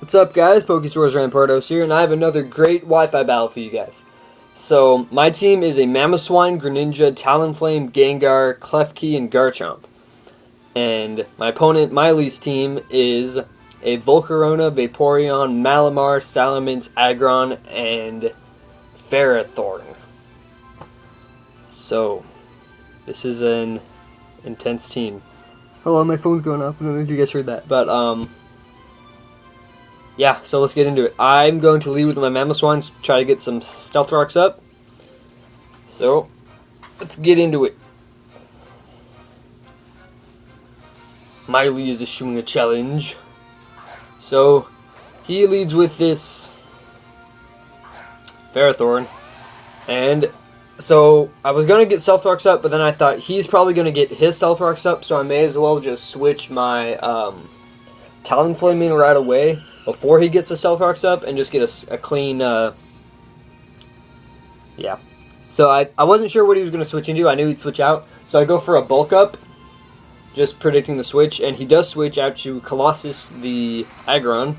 What's up, guys? Pokesaurus Rampardos here, and I have another great Wi-Fi battle for you guys. So, my team is a Mamoswine, Greninja, Talonflame, Gengar, Klefki, and Garchomp. And my opponent, Miley's team, is a Volcarona, Vaporeon, Malamar, Salamence, Aggron, and Ferrothorn. So, this is an intense team. Hello, my phone's going off. I don't know if you guys heard that, but, yeah, so let's get into it. I'm going to lead with my Mamoswines, try to get some Stealth Rocks up. So, let's get into it. Miley is issuing a challenge. So, he leads with this Ferrothorn. And so, I was going to get Stealth Rocks up, but then I thought he's probably going to get his Stealth Rocks up, so I may as well just switch my Talonflame in right away before he gets the Stealth Rocks up and just get a clean, yeah. So I wasn't sure what he was going to switch into. I knew he'd switch out. So I go for a Bulk Up, just predicting the switch. And he does switch out to Colossus the Aggron.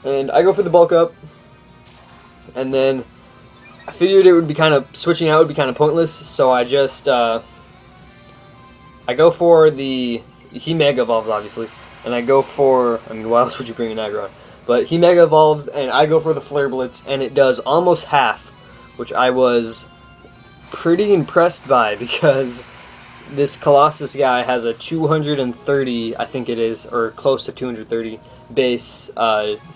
And I go for the Bulk Up. And then I figured it would be kind of, switching out would be kind of pointless. So I just, I go for the, he Mega Evolves obviously. And I go for, I mean, why else would you bring an Aggron? But he Mega Evolves, and I go for the Flare Blitz, and it does almost half, which I was pretty impressed by, because this Colossus guy has a 230, I think it is, or close to 230 base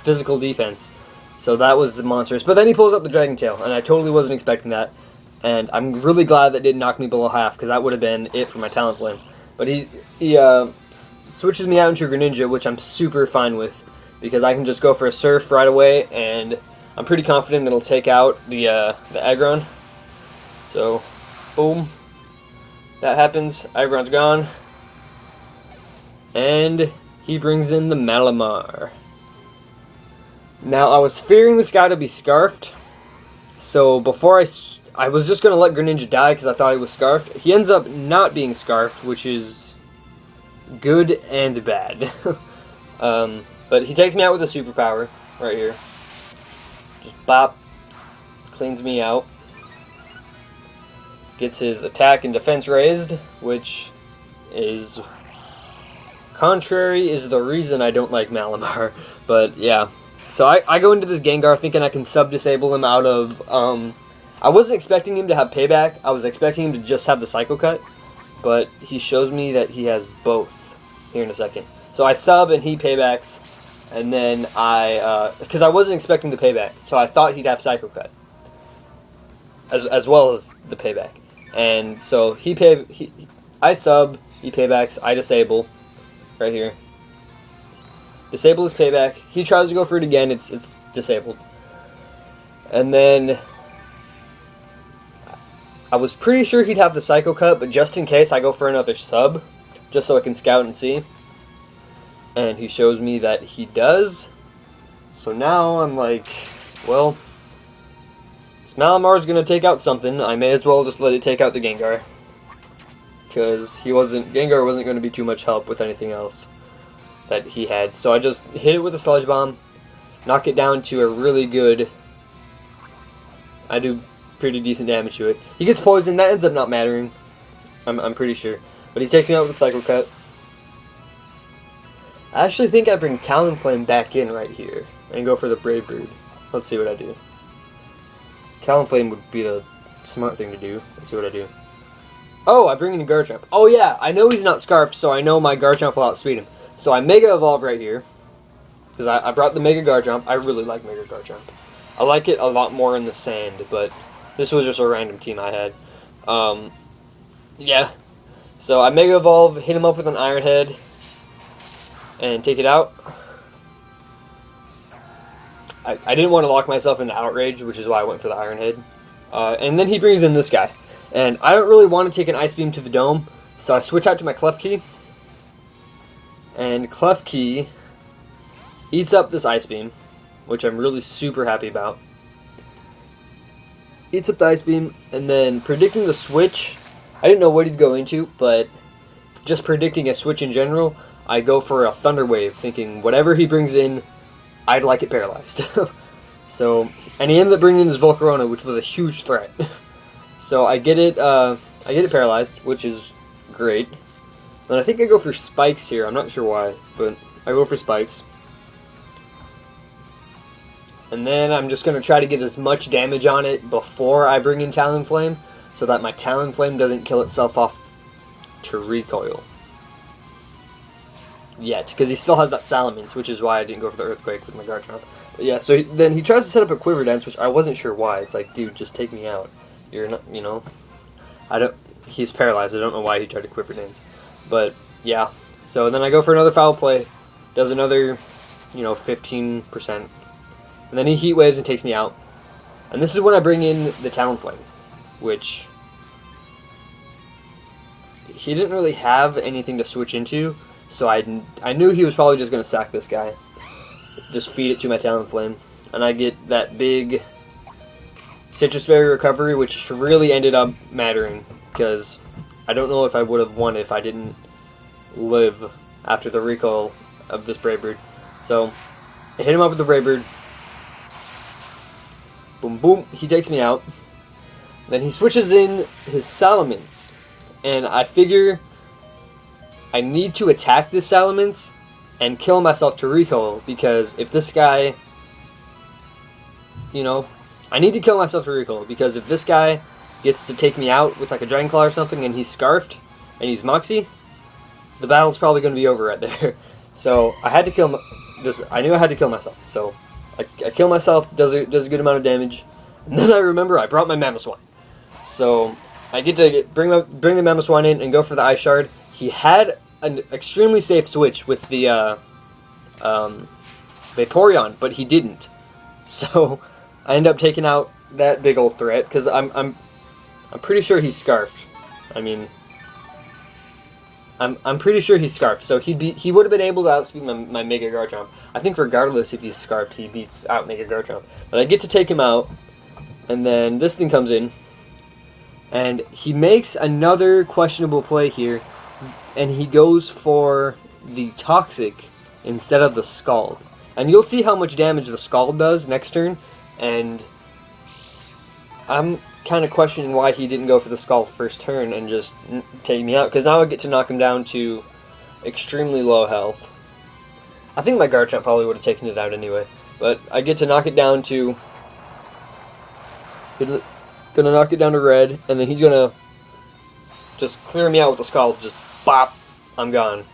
physical defense. So that was the monstrous. But then he pulls up the Dragon Tail, and I totally wasn't expecting that. And I'm really glad that didn't knock me below half, because that would have been it for my Talonflame. But he switches me out into Greninja, which I'm super fine with, because I can just go for a Surf right away, and I'm pretty confident it'll take out the Aggron. So, boom. That happens. Aggron's gone. And he brings in the Malamar. Now, I was fearing this guy to be Scarfed, so before I was just going to let Greninja die because I thought he was Scarfed. He ends up not being Scarfed, which is good and bad. But he takes me out with a superpower right here. Just bop. Cleans me out. Gets his attack and defense raised, which is contrary, is the reason I don't like Malamar. But yeah. So I go into this Gengar thinking I can sub-disable him out of, I wasn't expecting him to have Payback. I was expecting him to just have the Psycho Cut. But he shows me that he has both here in a second. So I sub and he Paybacks. And then because I wasn't expecting the Payback. So I thought he'd have Psycho Cut. As well as the Payback. And so I sub, he Paybacks, I disable. Right here. Disable his Payback. He tries to go for it again. It's disabled. And then I was pretty sure he'd have the Psycho Cut, but just in case, I go for another sub, just so I can scout and see. And he shows me that he does. So now I'm like, well, this Malamar's going to take out something. I may as well just let it take out the Gengar. Because Gengar wasn't going to be too much help with anything else that he had. So I just hit it with a Sludge Bomb, knock it down to a really good, I do pretty decent damage to it. He gets poisoned, that ends up not mattering, I'm pretty sure. But he takes me out with a Psycho Cut. I actually think I bring Talonflame back in right here and go for the Brave Bird. Let's see what I do. Talonflame would be the smart thing to do. Let's see what I do. Oh, I bring in Garchomp. Oh yeah, I know he's not Scarfed, so I know my Garchomp will outspeed him. So I Mega Evolve right here, because I brought the Mega Garchomp. I really like Mega Garchomp. I like it a lot more in the sand, but this was just a random team I had. Yeah. So I Mega Evolve, hit him up with an Iron Head, and take it out. I didn't want to lock myself into Outrage, which is why I went for the Iron Head. And then he brings in this guy. And I don't really want to take an Ice Beam to the dome, so I switch out to my Klefki. And Klefki eats up this Ice Beam, which I'm really super happy about. Eats up the Ice Beam, and then predicting the switch, I didn't know what he'd go into, but just predicting a switch in general, I go for a Thunder Wave, thinking whatever he brings in, I'd like it paralyzed. So, and he ends up bringing in his Volcarona, which was a huge threat. So I get it paralyzed, which is great. And I think I go for spikes here. I'm not sure why, but I go for spikes. And then I'm just going to try to get as much damage on it before I bring in Talonflame, so that my Talonflame doesn't kill itself off to recoil. Yet, because he still has that Salamence, which is why I didn't go for the Earthquake with my Garchomp. But yeah, so then he tries to set up a Quiver Dance, which I wasn't sure why. It's like, dude, just take me out. You're not, you know, he's paralyzed. I don't know why he tried to Quiver Dance. But, yeah. So then I go for another Foul Play, does another, 15%. And then he Heat Waves and takes me out. And this is when I bring in the Talonflame, which he didn't really have anything to switch into, so I knew he was probably just going to sack this guy. Just feed it to my Talonflame. And I get that big Citrus Berry recovery, which really ended up mattering, because I don't know if I would have won if I didn't live after the recoil of this Brave Bird. So I hit him up with the Brave Bird. Boom, boom, he takes me out. Then he switches in his Salamence. And I figure I need to attack this Salamence and kill myself to recoil, because if this guy, I need to kill myself to recoil, because if this guy gets to take me out with like a Dragon Claw or something and he's Scarfed and he's Moxie, the battle's probably going to be over right there. So I had to kill I knew I had to kill myself. So I kill myself, does a good amount of damage, and then I remember I brought my Mamoswine. So I get to bring the Mamoswine in and go for the Ice Shard. He had an extremely safe switch with the Vaporeon, but he didn't. So I end up taking out that big old threat, because I'm pretty sure he's Scarfed. I mean, I'm pretty sure he's Scarfed, so he would have been able to outspeed my Mega Garchomp. I think regardless if he's Scarfed, he beats out Mega Garchomp. But I get to take him out, and then this thing comes in, and he makes another questionable play here, and he goes for the Toxic instead of the Scald. And you'll see how much damage the Scald does next turn, and I'm kind of questioning why he didn't go for the Scald first turn and just take me out, because now I get to knock him down to extremely low health. I think my Garchomp probably would have taken it out anyway, but I get to knock it down to, gonna knock it down to red, and then he's gonna just clear me out with the Scald, just bop, I'm gone.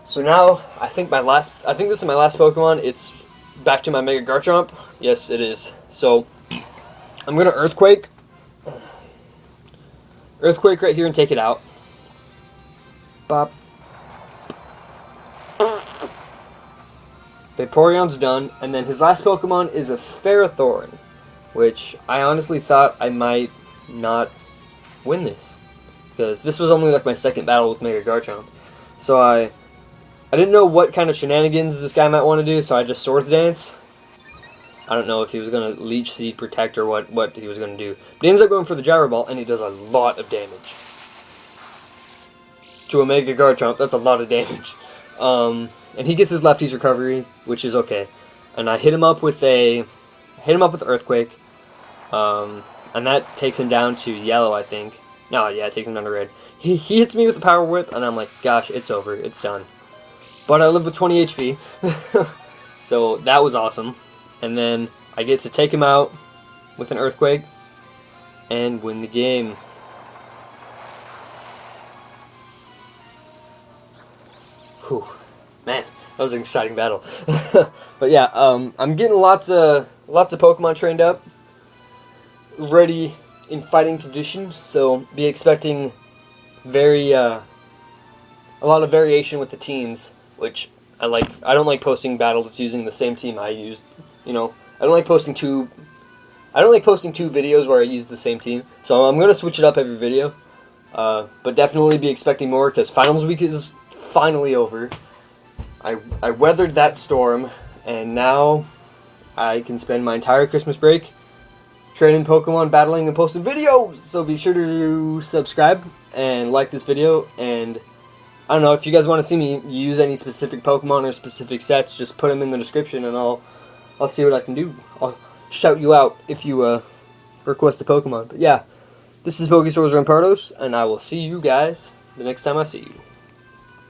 So now I think this is my last Pokemon. It's back to my Mega Garchomp. Yes, it is. So I'm gonna Earthquake right here and take it out. Bop. Vaporeon's done, and then his last Pokemon is a Ferrothorn, which I honestly thought I might not win this, because this was only like my second battle with Mega Garchomp. So I didn't know what kind of shenanigans this guy might want to do, so I just Swords Dance. I don't know if he was going to Leech Seed, Protect, or what he was going to do. But he ends up going for the Gyro Ball, and he does a lot of damage. To a Mega Garchomp, that's a lot of damage. And he gets his Lefty's Recovery, which is okay. And I hit him up with Earthquake. And that takes him down to yellow, I think. No, yeah, it takes him down to red. He hits me with the Power Whip, and I'm like, gosh, it's over. It's done. But I live with 20 HP. So that was awesome. And then I get to take him out with an Earthquake and win the game. Whew. Man, that was an exciting battle. But yeah, I'm getting lots of Pokemon trained up, ready in fighting condition. So be expecting a lot of variation with the teams, which I like. I don't like posting battles using the same team I used. I don't like posting two videos where I use the same team. So I'm gonna switch it up every video. But definitely be expecting more, because finals week is finally over. I weathered that storm, and now I can spend my entire Christmas break training Pokemon, battling, and posting videos. So be sure to subscribe and like this video, and I don't know, if you guys want to see me use any specific Pokemon or specific sets, just put them in the description and I'll see what I can do. I'll shout you out if you request a Pokemon. But yeah, this is Pokesaurus Rampardos, and I will see you guys the next time I see you.